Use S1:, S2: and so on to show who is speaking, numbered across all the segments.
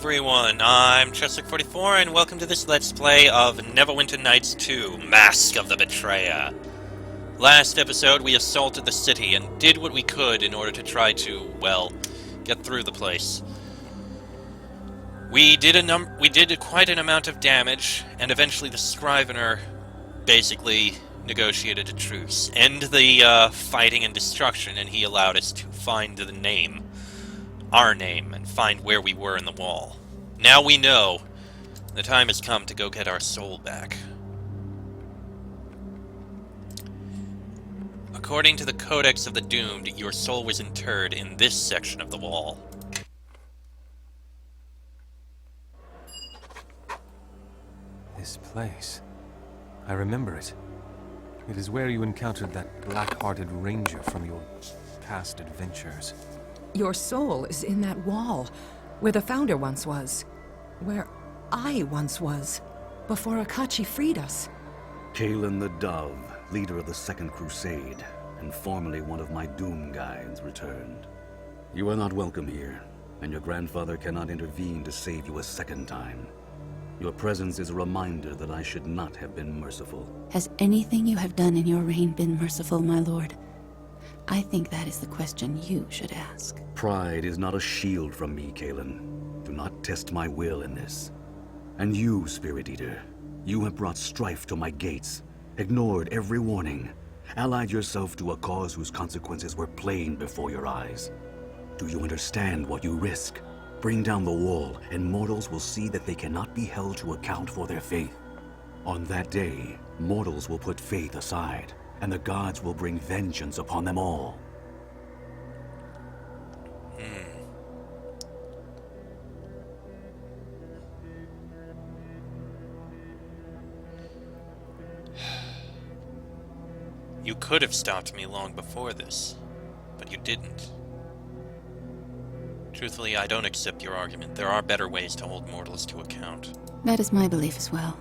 S1: everyone, I'm Cheswick44 and welcome to this Let's Play of Neverwinter Nights 2, Mask of the Betrayer. Last episode we assaulted the city and did what we could in order to try to, well, get through the place. We did quite an amount of damage, and eventually the Scrivener basically negotiated a truce, end the fighting and destruction, and he allowed us to find the name. Our name, and find where we were in the wall. Now we know. The time has come to go get our soul back. According to the Codex of the Doomed, your soul was interred in this section of the wall.
S2: This place. I remember it. It is where you encountered that black-hearted ranger from your past adventures.
S3: Your soul is in that wall, where the Founder once was. Where I once was, before Akachi freed us.
S4: Kalen the Dove, leader of the Second Crusade, and formerly one of my Doom Guides, returned. You are not welcome here, and your grandfather cannot intervene to save you a second time. Your presence is a reminder that I should not have been merciful.
S5: Has anything you have done in your reign been merciful, my lord? I think that is the question you should ask.
S4: Pride is not a shield from me, Kalen. Do not test my will in this. And you, Spirit Eater, you have brought strife to my gates, ignored every warning, allied yourself to a cause whose consequences were plain before your eyes. Do you understand what you risk? Bring down the wall, and mortals will see that they cannot be held to account for their faith. On that day, mortals will put faith aside, and the gods will bring vengeance upon them all.
S1: You could have stopped me long before this, but you didn't. Truthfully, I don't accept your argument. There are better ways to hold mortals to account.
S5: That is my belief as well.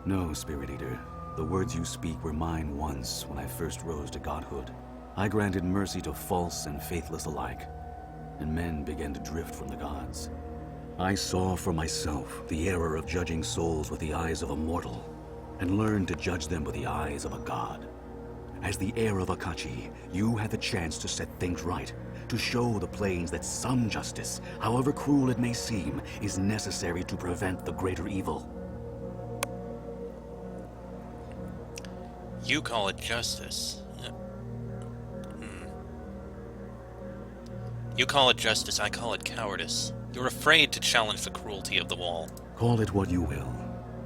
S4: No, Spirit Eater. The words you speak were mine once when I first rose to godhood. I granted mercy to false and faithless alike, and men began to drift from the gods. I saw for myself the error of judging souls with the eyes of a mortal, and learned to judge them with the eyes of a god. As the heir of Akachi, you had the chance to set things right, to show the plains that some justice, however cruel it may seem, is necessary to prevent the greater evil.
S1: You call it justice. You call it justice, I call it cowardice. You're afraid to challenge the cruelty of the wall.
S4: Call it what you will.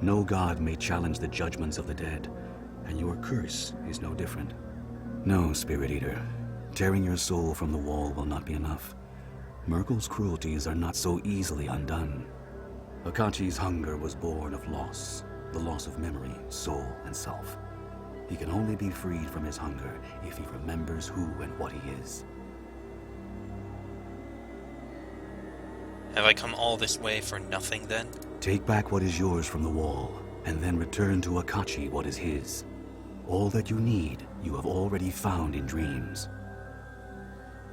S4: No god may challenge the judgments of the dead, and your curse is no different. No, Spirit Eater. Tearing your soul from the wall will not be enough. Myrkul's cruelties are not so easily undone. Akachi's hunger was born of loss, the loss of memory, soul, and self. He can only be freed from his hunger if he remembers who and what he is.
S1: Have I come all this way for nothing, then?
S4: Take back what is yours from the wall, and then return to Akachi what is his. All that you need, you have already found in dreams.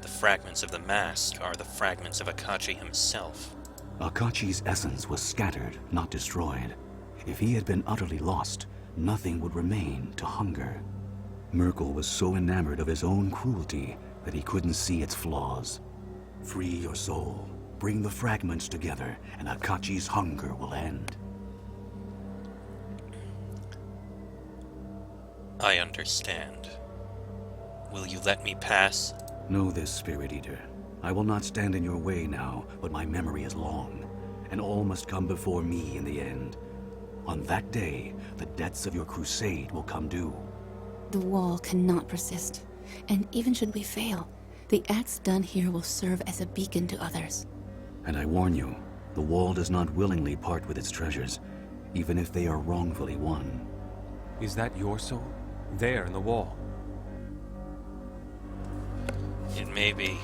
S1: The fragments of the mask are the fragments of Akachi himself.
S4: Akachi's essence was scattered, not destroyed. If he had been utterly lost, nothing would remain to hunger. Myrkul was so enamored of his own cruelty that he couldn't see its flaws. Free your soul, bring the fragments together, and Akachi's hunger will end.
S1: I understand. Will you let me pass?
S4: Know this, Spirit Eater. I will not stand in your way now, but my memory is long, and all must come before me in the end. On that day, the debts of your crusade will come due.
S5: The wall cannot persist, and even should we fail, the acts done here will serve as a beacon to others.
S4: And I warn you, the wall does not willingly part with its treasures, even if they are wrongfully won.
S2: Is that your soul? There in the wall?
S1: It may be.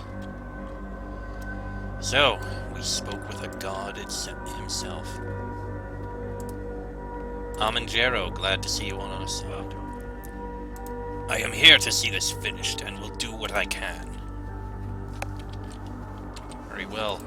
S1: So, we spoke with a god himself. Amanjero, glad to see you on our side. I am here to see this finished, and will do what I can. Very well.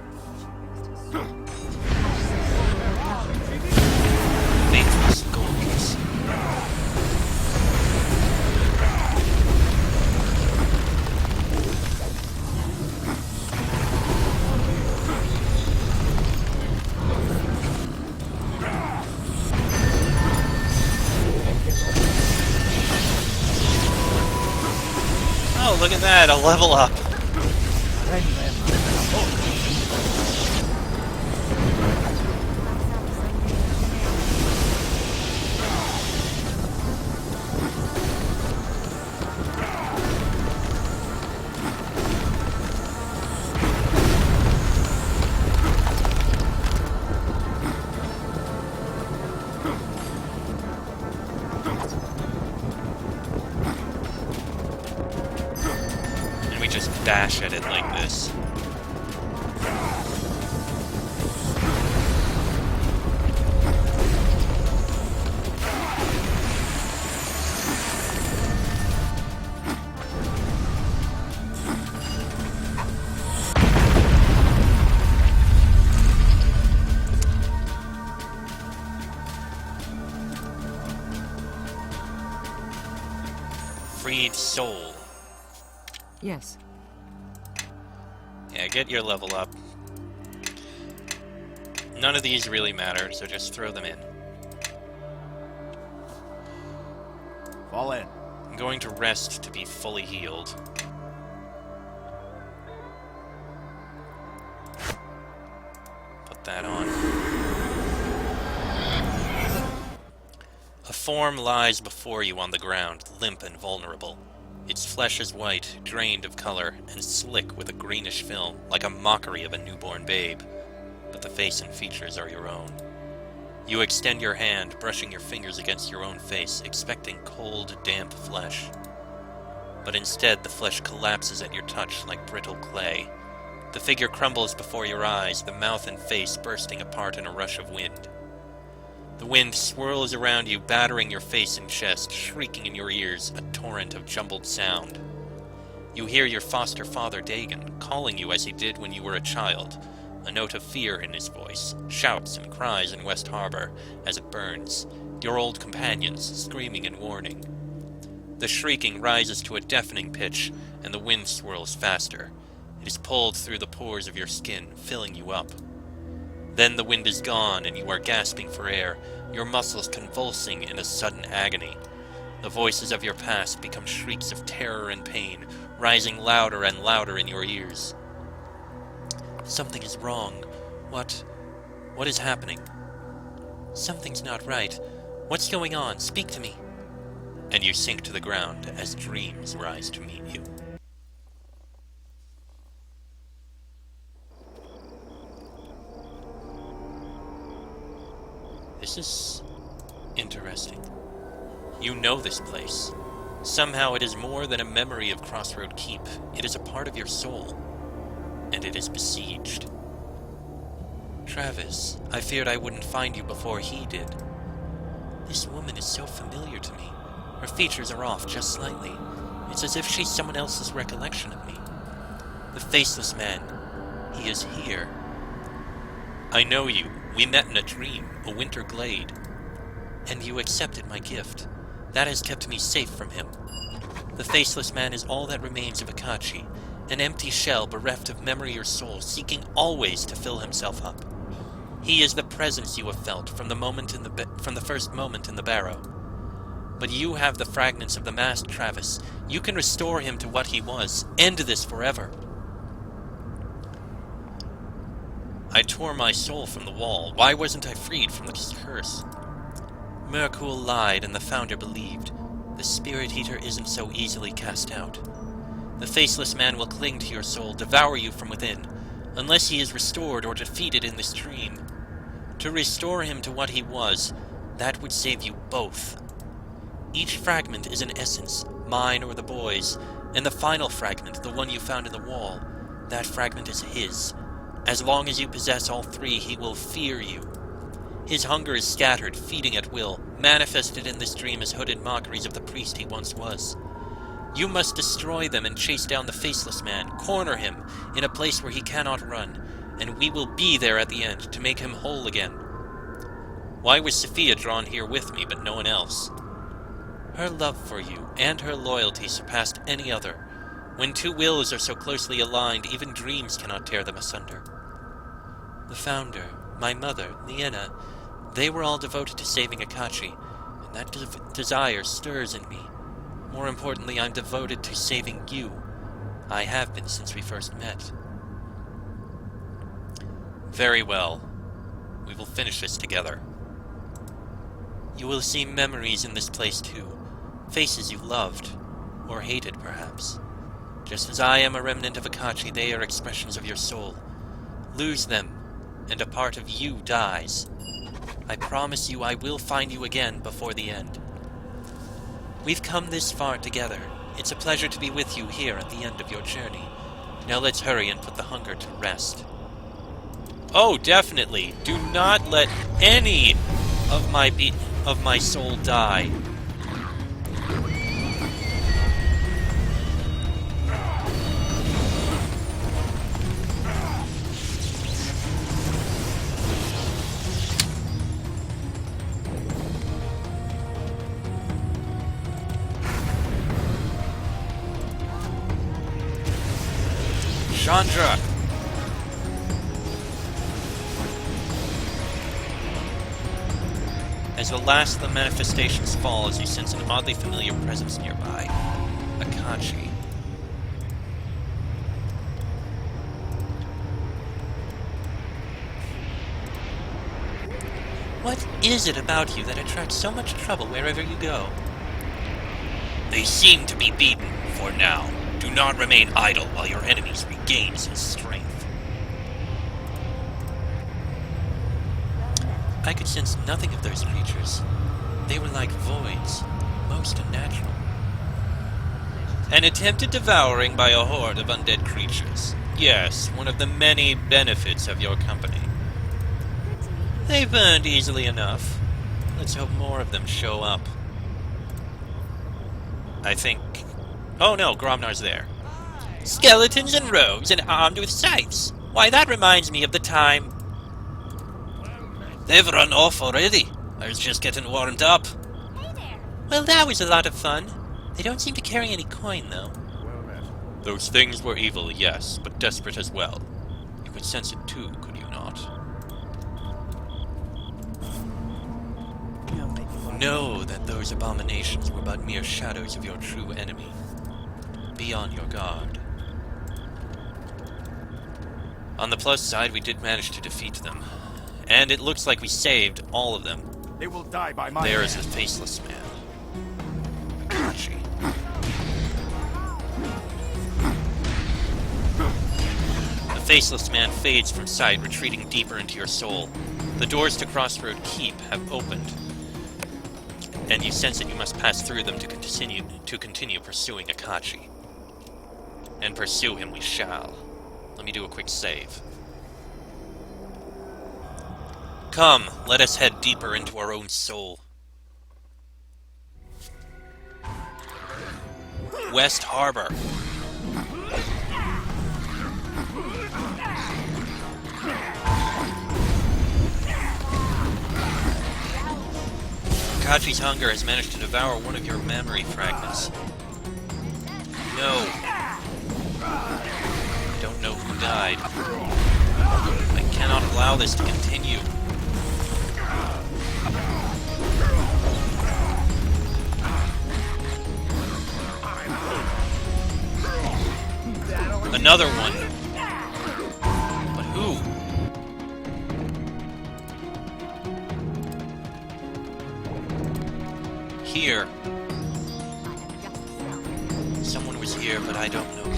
S1: look at that, a level up. And we just dash at it like this. Freed soul.
S3: Yes.
S1: Yeah, get your level up. None of these really matter, so just throw them in.
S6: Fall in.
S1: I'm going to rest to be fully healed. Put that on. A form lies before you on the ground, limp and vulnerable. Its flesh is white, drained of color, and slick with a greenish film, like a mockery of a newborn babe. But the face and features are your own. You extend your hand, brushing your fingers against your own face, expecting cold, damp flesh. But instead, the flesh collapses at your touch like brittle clay. The figure crumbles before your eyes, the mouth and face bursting apart in a rush of wind. The wind swirls around you, battering your face and chest, shrieking in your ears, a torrent of jumbled sound. You hear your foster father, Dagon, calling you as he did when you were a child, a note of fear in his voice, shouts and cries in West Harbor as it burns, your old companions screaming in warning. The shrieking rises to a deafening pitch, and the wind swirls faster. It is pulled through the pores of your skin, filling you up. Then the wind is gone, and you are gasping for air, your muscles convulsing in a sudden agony. The voices of your past become shrieks of terror and pain, rising louder and louder in your ears. Something is wrong. What is happening? Something's not right. What's going on? Speak to me. And you sink to the ground as dreams rise to meet you. This is interesting. You know this place. Somehow it is more than a memory of Crossroad Keep. It is a part of your soul. And it is besieged. Travis, I feared I wouldn't find you before he did. This woman is so familiar to me. Her features are off just slightly. It's as if she's someone else's recollection of me. The Faithless man. He is here. I know you. We met in a dream, a winter glade. And you accepted my gift. That has kept me safe from him. The Faithless man is all that remains of Akachi, an empty shell bereft of memory or soul, seeking always to fill himself up. He is the presence you have felt from the first moment in the barrow. But you have the fragments of the masked Travis. You can restore him to what he was. End this forever. I tore my soul from the wall. Why wasn't I freed from the curse? Merkul lied and the Founder believed. The Spirit Eater isn't so easily cast out. The Faceless man will cling to your soul, devour you from within, unless he is restored or defeated in this dream. To restore him to what he was, that would save you both. Each fragment is an essence, mine or the boy's, and the final fragment, the one you found in the wall, that fragment is his. As long as you possess all three, he will fear you. His hunger is scattered, feeding at will, manifested in this dream as hooded mockeries of the priest he once was. You must destroy them and chase down the Faceless man, corner him in a place where he cannot run, and we will be there at the end to make him whole again. Why was Sophia drawn here with me, but no one else? Her love for you and her loyalty surpassed any other. When two wills are so closely aligned, even dreams cannot tear them asunder. The Founder, my mother, Liena, they were all devoted to saving Akachi, and that desire stirs in me. More importantly, I'm devoted to saving you. I have been since we first met. Very well. We will finish this together. You will see memories in this place too. Faces you loved, or hated perhaps. Just as I am a remnant of Akachi, they are expressions of your soul. Lose them, and a part of you dies. I promise you I will find you again before the end. We've come this far together. It's a pleasure to be with you here at the end of your journey. Now let's hurry and put the hunger to rest. Oh, definitely. Do not let any of my soul die. Chandra! As the last of the manifestations falls, you sense an oddly familiar presence nearby. Akachi. What is it about you that attracts so much trouble wherever you go? They seem to be beaten, for now. Do not remain idle while your enemies regains his strength. I could sense nothing of those creatures. They were like voids, most unnatural. An attempted devouring by a horde of undead creatures. Yes, one of the many benefits of your company. They burned easily enough. Let's hope more of them show up. I think... Oh no, Gromnar's there. Skeletons and rogues and armed with scythes. Why, that reminds me of the time... They've run off already. I was just getting warmed up. Hey there. Well, that was a lot of fun. They don't seem to carry any coin, though. Those things were evil, yes, but desperate as well. You could sense it too, could you not? Know that those abominations were but mere shadows of your true enemy. Be on your guard. On the plus side, we did manage to defeat them. And it looks like we saved all of them.
S6: They will die by my
S1: There is
S6: hand.
S1: the Faithless man. Akachi. The Faithless man fades from sight, retreating deeper into your soul. The doors to Crossroad Keep have opened, and you sense that you must pass through them to continue pursuing Akachi. And pursue him we shall. Let me do a quick save. Come, let us head deeper into our own soul. West Harbor. Akachi's hunger has managed to devour one of your memory fragments. No. I don't know who died. I cannot allow this to continue. Another one. But who? Here. Someone was here, but I don't know who.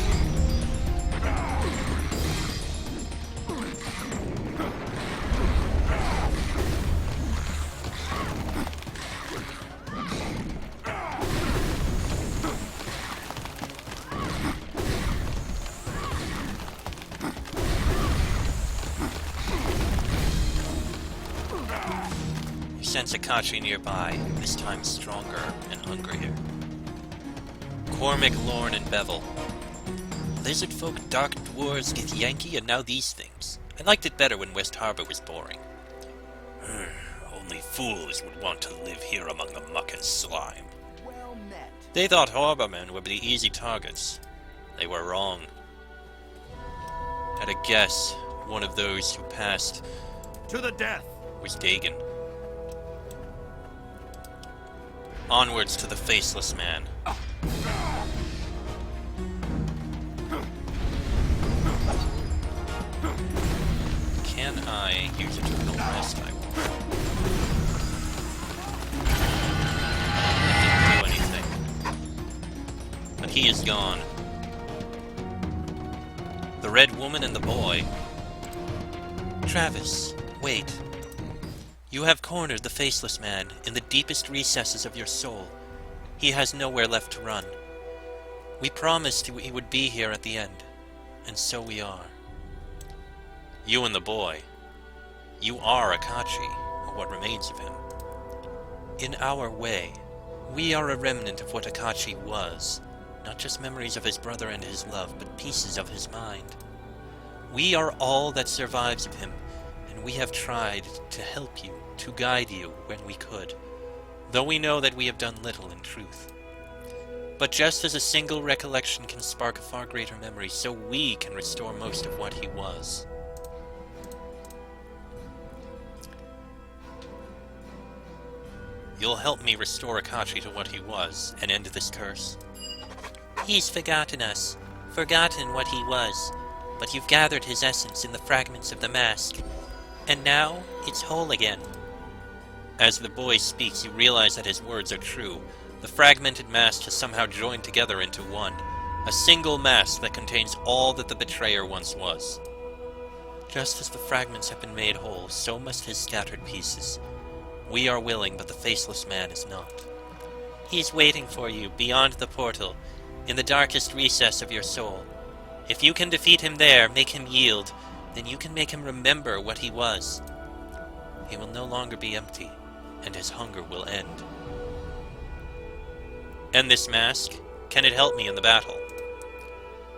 S1: Sense Akachi nearby, this time stronger and hungrier. Cormac, Lorne, and Bevel. Lizard folk, dark dwarves, Githyanki, and now these things. I liked it better when West Harbor was boring. Only fools would want to live here among the muck and slime.
S6: Well met.
S1: They thought harbormen would be easy targets. They were wrong. At a guess, one of those who passed
S6: To the death.
S1: was Dagon. Onwards to the Faithless man. I use Eternal Rest, I will. That didn't do anything. But he is gone. The red woman and the boy. Travis, wait. You have cornered the Faithless man in the deepest recesses of your soul. He has nowhere left to run. We promised he would be here at the end, and so we are. You and the boy. You are Akachi, or what remains of him. In our way, we are a remnant of what Akachi was. Not just memories of his brother and his love, but pieces of his mind. We are all that survives of him, and we have tried to help you, to guide you when we could, though we know that we have done little in truth. But just as a single recollection can spark a far greater memory, so we can restore most of what he was. You'll help me restore Akachi to what he was, and end this curse? He's forgotten us, forgotten what he was, but you've gathered his essence in the fragments of the mask, and now it's whole again. As the boy speaks, you realize that his words are true. The fragmented mask has somehow joined together into one, a single mask that contains all that the betrayer once was. Just as the fragments have been made whole, so must his scattered pieces. We are willing, but the Faithless man is not. He's waiting for you, beyond the portal, in the darkest recess of your soul. If you can defeat him there, make him yield, then you can make him remember what he was. He will no longer be empty, and his hunger will end. And this mask, can it help me in the battle?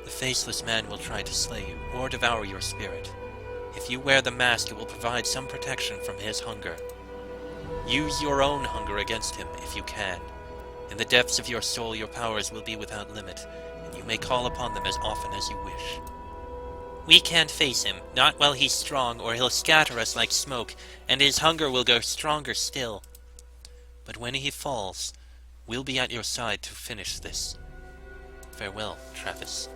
S1: The Faithless man will try to slay you, or devour your spirit. If you wear the mask, it will provide some protection from his hunger. Use your own hunger against him, if you can. In the depths of your soul, your powers will be without limit, and you may call upon them as often as you wish. We can't face him, not while he's strong, or he'll scatter us like smoke, and his hunger will go stronger still. But when he falls, we'll be at your side to finish this. Farewell, Travis.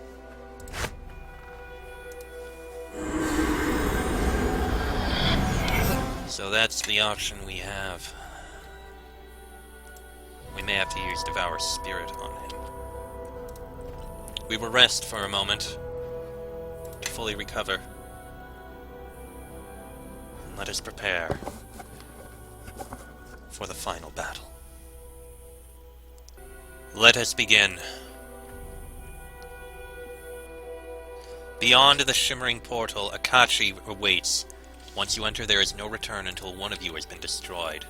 S1: So that's the option we have. We may have to use Devour Spirit on him. We will rest for a moment to fully recover. And let us prepare for the final battle. Let us begin. Beyond the shimmering portal, Akachi awaits. Once you enter, there is no return until one of you has been destroyed.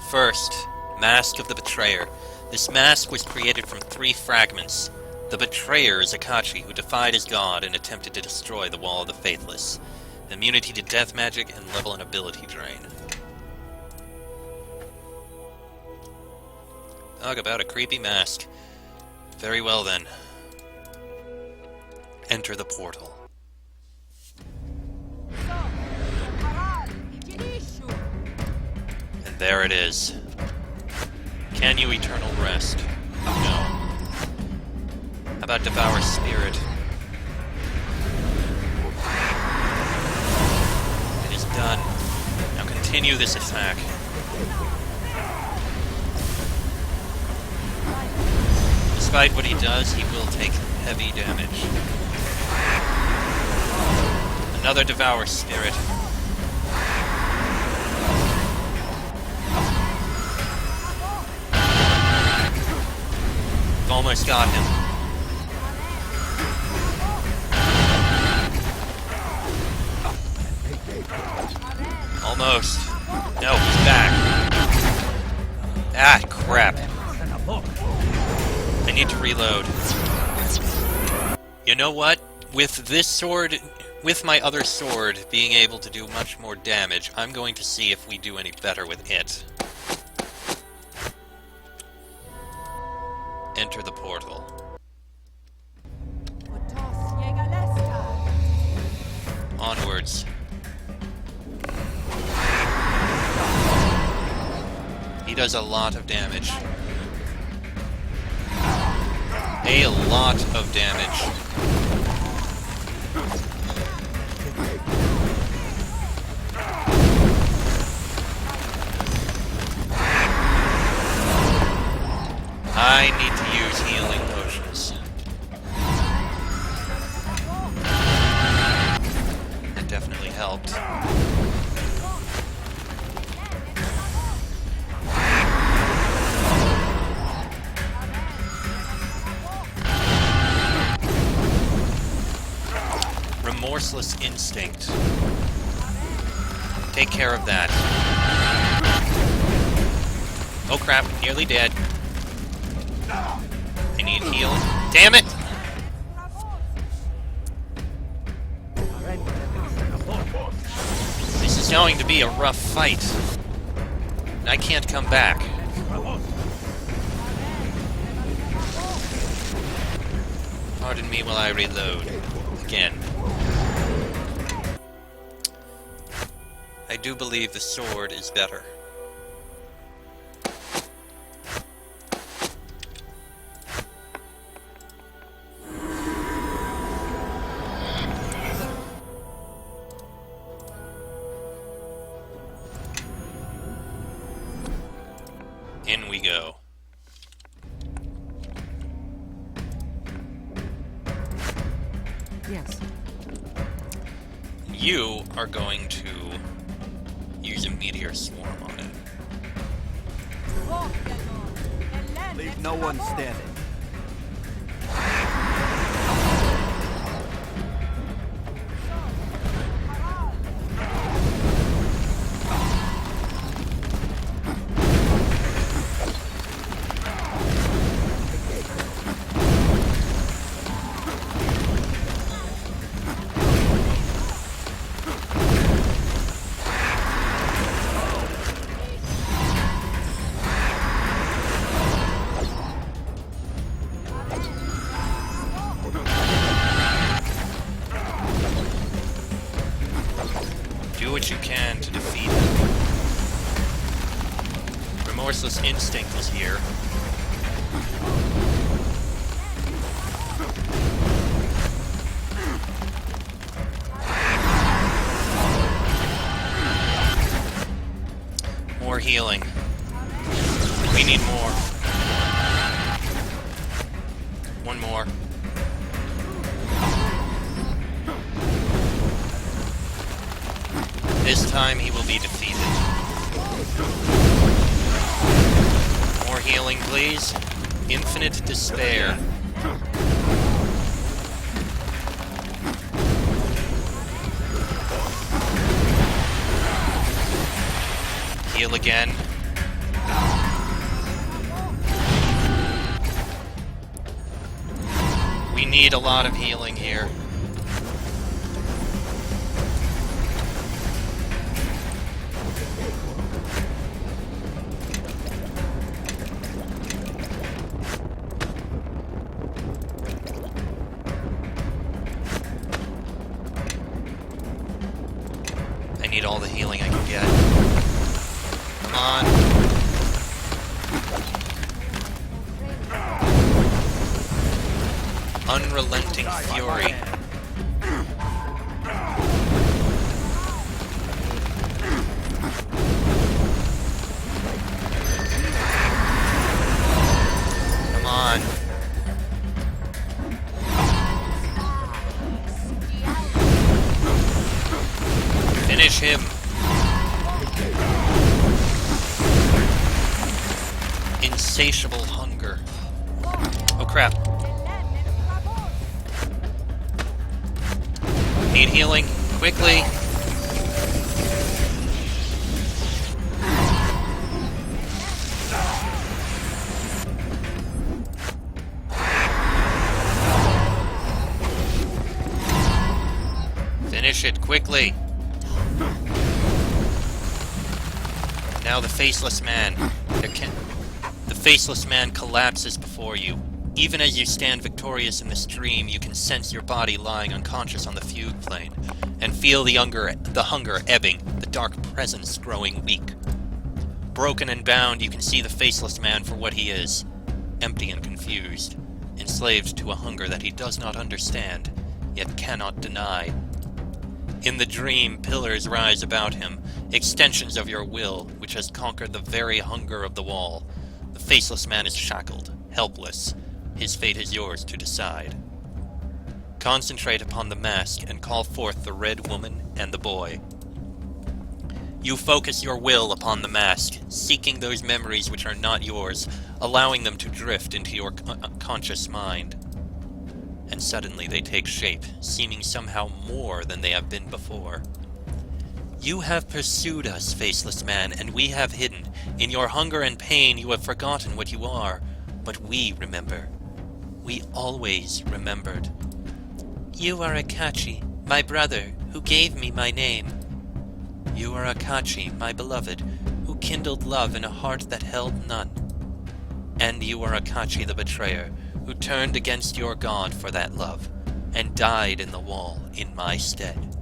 S1: First, Mask of the Betrayer. This mask was created from 3 fragments. The Betrayer is Akachi, who defied his god and attempted to destroy the Wall of the Faithless. Immunity to death magic and level and ability drain. Talk about a creepy mask. Very well then. Enter the portal. And there it is. Can you eternal rest? No. How about Devour Spirit? It is done. Now continue this attack. Despite what he does, he will take heavy damage. Another Devour Spirit. We've almost got him. Almost. No, he's back. Ah, crap. I need to reload. You know what? With this sword, with my other sword being able to do much more damage, I'm going to see if we do any better with it. Enter the portal. Onwards. He does a lot of damage. A lot of damage. instinct. Remorseless instinct. Take care of that. Oh crap, nearly dead. I need healing. Damn it! This is going to be a rough fight. And I can't come back. Pardon me while I reload. Again. I do believe the sword is better. In we go.
S3: Yes.
S1: You are going to use a meteor swarm on it.
S6: Leave no one standing.
S1: Do what you can to defeat it. Remorseless instinct is here. More healing. We need more. One more. This time he will be defeated. More healing, please. Infinite despair. Heal again. We need a lot of healing here. I need all the healing I can get. Come on. Unrelenting fury. Come on. Finish him. Insatiable hunger. Oh crap. Need healing. Quickly. Finish it quickly. Now the Faithless Man. The Faithless Man collapses before you. Even as you stand victorious in the stream, you can sense your body lying unconscious on the fugue plane, and feel the hunger ebbing, the dark presence growing weak. Broken and bound, you can see the Faceless Man for what he is, empty and confused, enslaved to a hunger that he does not understand, yet cannot deny. In the dream, pillars rise about him, extensions of your will, which has conquered the very hunger of the wall. The Faceless Man is shackled, helpless. His fate is yours to decide. Concentrate upon the mask and call forth the Red Woman and the boy. You focus your will upon the mask, seeking those memories which are not yours, allowing them to drift into your conscious mind. And suddenly they take shape, seeming somehow more than they have been before. You have pursued us, Faceless Man, and we have hidden. In your hunger and pain you have forgotten what you are, but we remember. We always remembered. You are Akachi, my brother, who gave me my name. You are Akachi, my beloved, who kindled love in a heart that held none. And you are Akachi the betrayer, who turned against your god for that love, and died in the wall in my stead.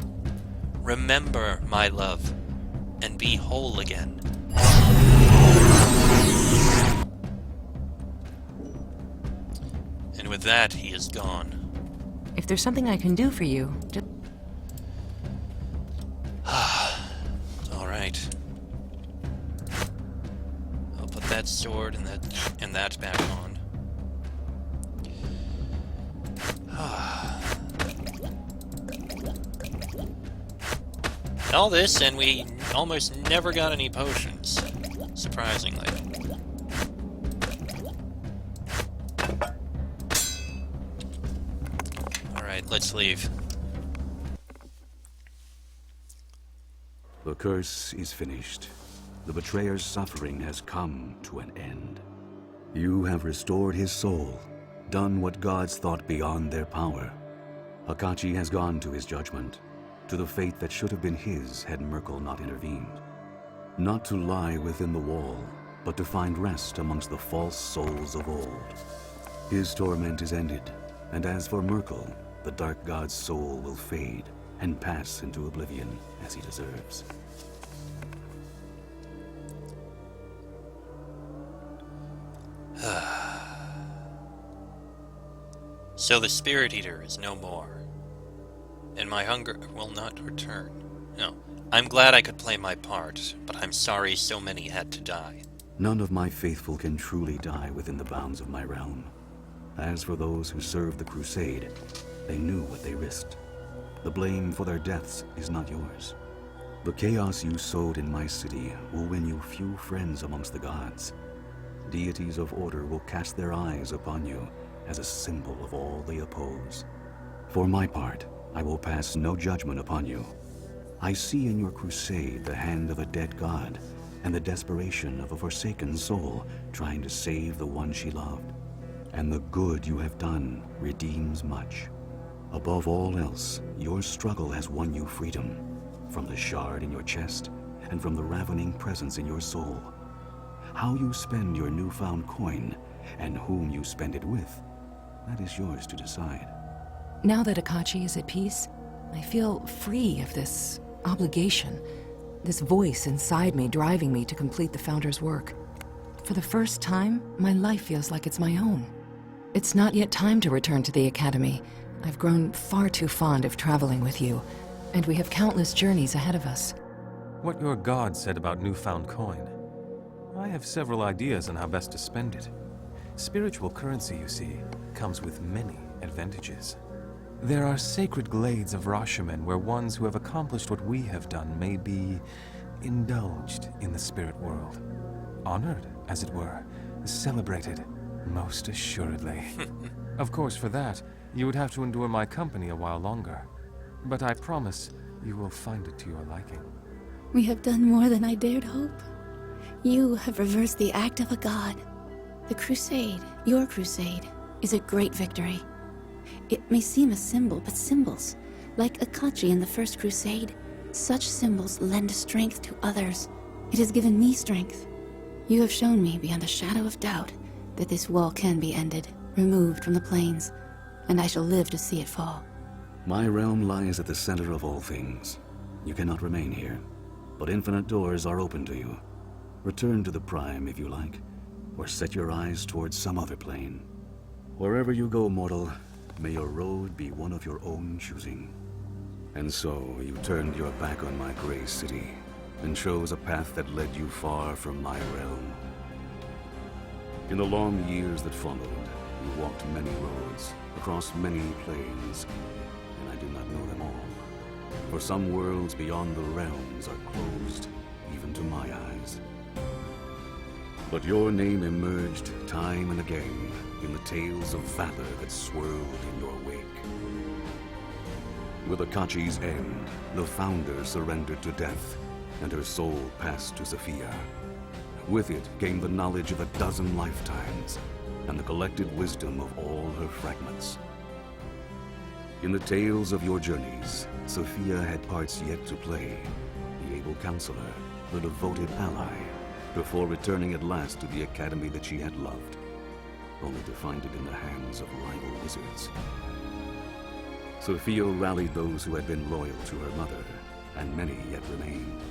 S1: Remember, my love, and be whole again. And with that, he is gone.
S3: If there's something I can do for you, just...
S1: Alright. I'll put that sword and that back on. All this, and we almost never got any potions, surprisingly. Alright, let's leave.
S4: The curse is finished. The betrayer's suffering has come to an end. You have restored his soul, done what gods thought beyond their power. Akachi has gone to his judgment, to the fate that should have been his had Merkel not intervened. Not to lie within the wall, but to find rest amongst the false souls of old. His torment is ended, and as for Merkel, the dark god's soul will fade and pass into oblivion as he deserves.
S1: So the Spirit Eater is no more, and my hunger will not return. No, I'm glad I could play my part, but I'm sorry so many had to die.
S4: None of my faithful can truly die within the bounds of my realm. As for those who served the crusade, they knew what they risked. The blame for their deaths is not yours. The chaos you sowed in my city will win you few friends amongst the gods. Deities of order will cast their eyes upon you as a symbol of all they oppose. For my part, I will pass no judgment upon you. I see in your crusade the hand of a dead god and the desperation of a forsaken soul trying to save the one she loved. And the good you have done redeems much. Above all else, your struggle has won you freedom, from the shard in your chest and from the ravening presence in your soul. How you spend your newfound coin and whom you spend it with, that is yours to decide.
S3: Now that Akachi is at peace, I feel free of this obligation, this voice inside me driving me to complete the Founder's work. For the first time, my life feels like it's my own. It's not yet time to return to the Academy. I've grown far too fond of traveling with you, and we have countless journeys ahead of us.
S2: What your god said about newfound coin. I have several ideas on how best to spend it. Spiritual currency, you see, comes with many advantages. There are sacred glades of Rashomon where ones who have accomplished what we have done may be indulged in the spirit world. Honored, as it were, celebrated, most assuredly. Of course, for that, you would have to endure my company a while longer. But I promise you will find it to your liking.
S5: We have done more than I dared hope. You have reversed the act of a god. The crusade, your crusade, is a great victory. It may seem a symbol, but symbols, like Akachi in the First Crusade, such symbols lend strength to others. It has given me strength. You have shown me beyond a shadow of doubt that this wall can be ended, removed from the plains, and I shall live to see it fall.
S4: My realm lies at the center of all things. You cannot remain here, but infinite doors are open to you. Return to the Prime if you like, or set your eyes towards some other plane. Wherever you go, mortal, may your road be one of your own choosing. And so you turned your back on my gray city, and chose a path that led you far from my realm. In the long years that followed, you walked many roads, across many plains, and I do not know them all. For some worlds beyond the realms are closed, even to my eyes. But your name emerged time and again in the tales of valor that swirled in your wake. With Akachi's end, the founder surrendered to death, and her soul passed to Sophia. With it came the knowledge of a dozen lifetimes, and the collected wisdom of all her fragments. In the tales of your journeys, Sophia had parts yet to play, the able counselor, the devoted ally, before returning at last to the academy that she had loved, only to find it in the hands of rival wizards. Sophia rallied those who had been loyal to her mother, and many yet remained.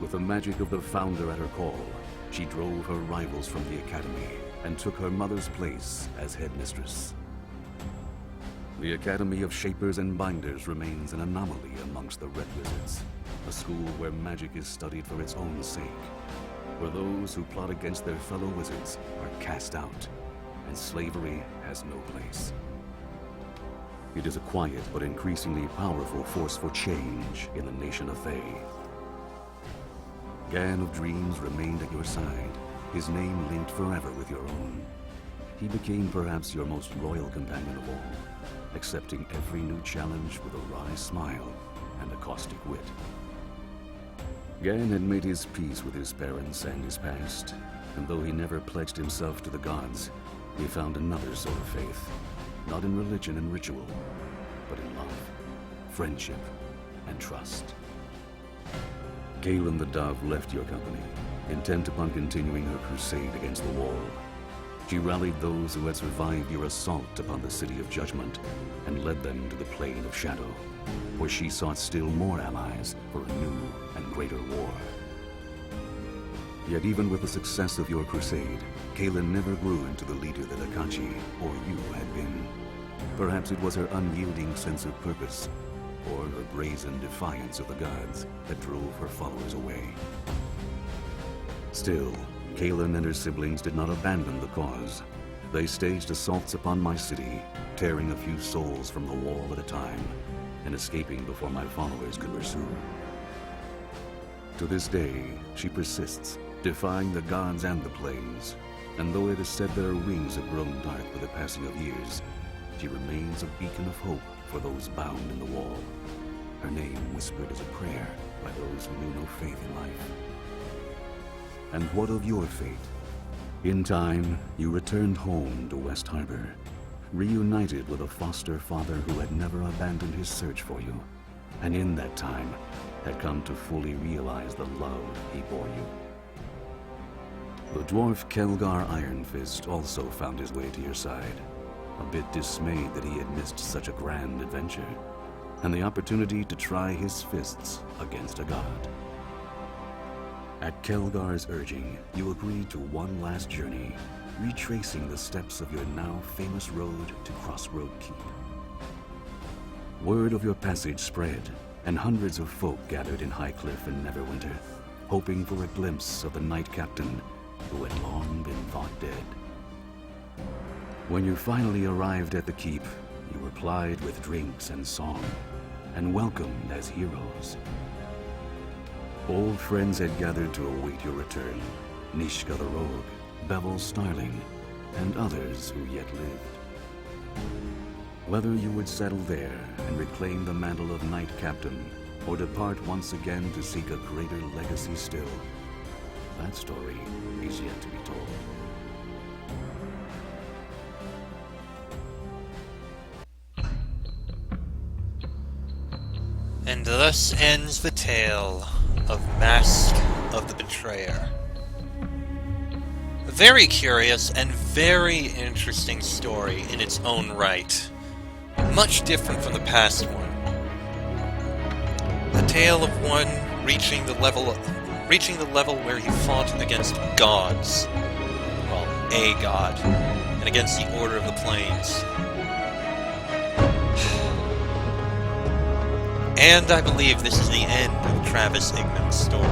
S4: With the magic of the founder at her call, she drove her rivals from the academy and took her mother's place as headmistress. The Academy of Shapers and Binders remains an anomaly amongst the Red Wizards, a school where magic is studied for its own sake, where those who plot against their fellow wizards are cast out, and slavery has no place. It is a quiet but increasingly powerful force for change in the nation of Fae. Gan of Dreams remained at your side, his name linked forever with your own. He became perhaps your most loyal companion of all, accepting every new challenge with a wry smile and a caustic wit. Gan had made his peace with his parents and his past, and though he never pledged himself to the gods, he found another sort of faith, not in religion and ritual, but in love, friendship, and trust. Galen the Dove left your company, intent upon continuing her crusade against the wall. She rallied those who had survived your assault upon the City of Judgment and led them to the Plane of Shadow, where she sought still more allies for a new and greater war. Yet even with the success of your crusade, Kaelin never grew into the leader that Akachi, or you, had been. Perhaps it was her unyielding sense of purpose, or her brazen defiance of the gods that drove her followers away. Still, Kaelin and her siblings did not abandon the cause. They staged assaults upon my city, tearing a few souls from the wall at a time, and escaping before my followers could pursue. To this day, she persists, defying the gods and the planes, and though it is said their wings have grown dark with the passing of years, she remains a beacon of hope for those bound in the wall, her name whispered as a prayer by those who knew no faith in life. And what of your fate? In time, you returned home to West Harbor, reunited with a foster father who had never abandoned his search for you, and in that time had come to fully realize the love he bore you. The dwarf Kelgar Ironfist also found his way to your side, a bit dismayed that he had missed such a grand adventure, and the opportunity to try his fists against a god. At Kelgar's urging, you agreed to one last journey, retracing the steps of your now famous road to Crossroad Keep. Word of your passage spread, and hundreds of folk gathered in Highcliff and Neverwinter, hoping for a glimpse of the Knight Captain who had long been thought dead. When you finally arrived at the keep, you were plied with drinks and song, and welcomed as heroes. Old friends had gathered to await your return, Nishka the Rogue, Bevel Starling, and others who yet lived. Whether you would settle there and reclaim the mantle of Knight Captain, or depart once again to seek a greater legacy still, that story is yet to be told.
S1: And thus ends the tale of Mask of the Betrayer. A very curious and very interesting story in its own right. Much different from the past one. A tale of one reaching the level where he fought against gods. Well, a god. And against the Order of the Plains. And I believe this is the end of Travis Ignam's story.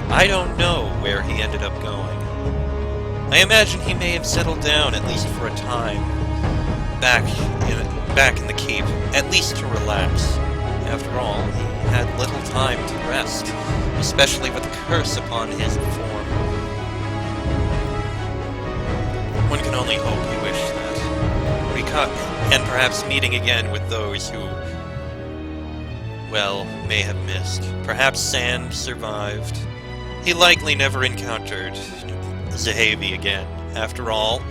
S1: I don't know where he ended up going. I imagine he may have settled down, at least for a time, back in the keep, at least to relax. After all, he had little time to rest, especially with the curse upon his form. One can only hope he wished that. And perhaps meeting again with those who, well, may have missed. Perhaps Sand survived. He likely never encountered Zahavi again. After all,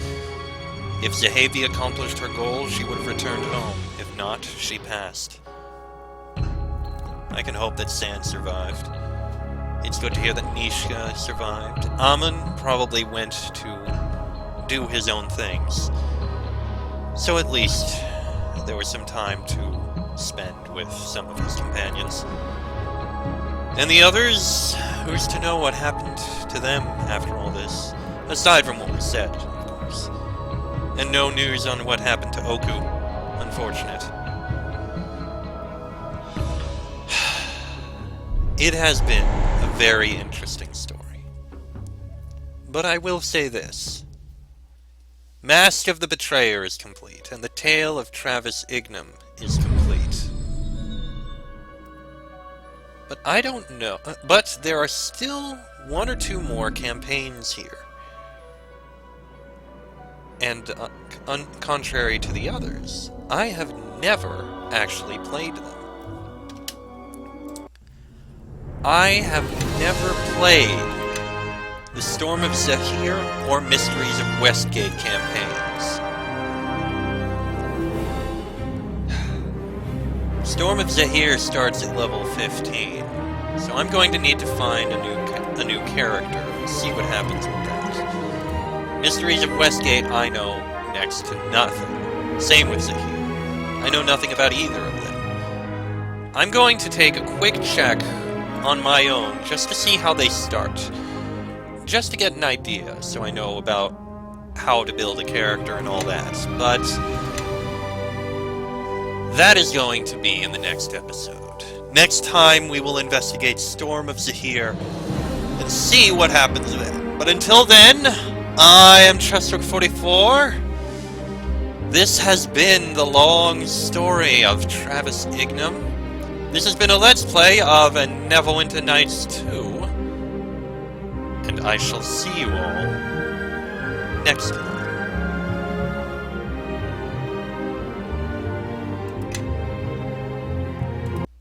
S1: if Zahavi accomplished her goal, she would have returned home. If not, she passed. I can hope that Sand survived. It's good to hear that Nishka survived. Amon probably went to do his own things. So at least there was some time to spend with some of his companions. And the others, who's to know what happened to them after all this? Aside from what was said, of course. And no news on what happened to Oku. Unfortunate. It has been a very interesting story. But I will say this. Mask of the Betrayer is complete, and the tale of Travis Ignam is complete. But I don't know. But there are still one or two more campaigns here. And contrary to the others, I have never actually played them. I have never played the Storm of Zahir or Mysteries of Westgate campaigns. Storm of Zahir starts at level 15, so I'm going to need to find a new character and see what happens with that. Mysteries of Westgate I know next to nothing. Same with Zahir. I know nothing about either of them. I'm going to take a quick check on my own just to see how they start. Just to get an idea, so I know about how to build a character and all that. But that is going to be in the next episode. Next time we will investigate Storm of Zahir and see what happens then. But until then, I am Chestrook44. This has been the long story of Travis Ignam. This has been a Let's Play of A Neverwinter Nights 2. And I shall see you all next time.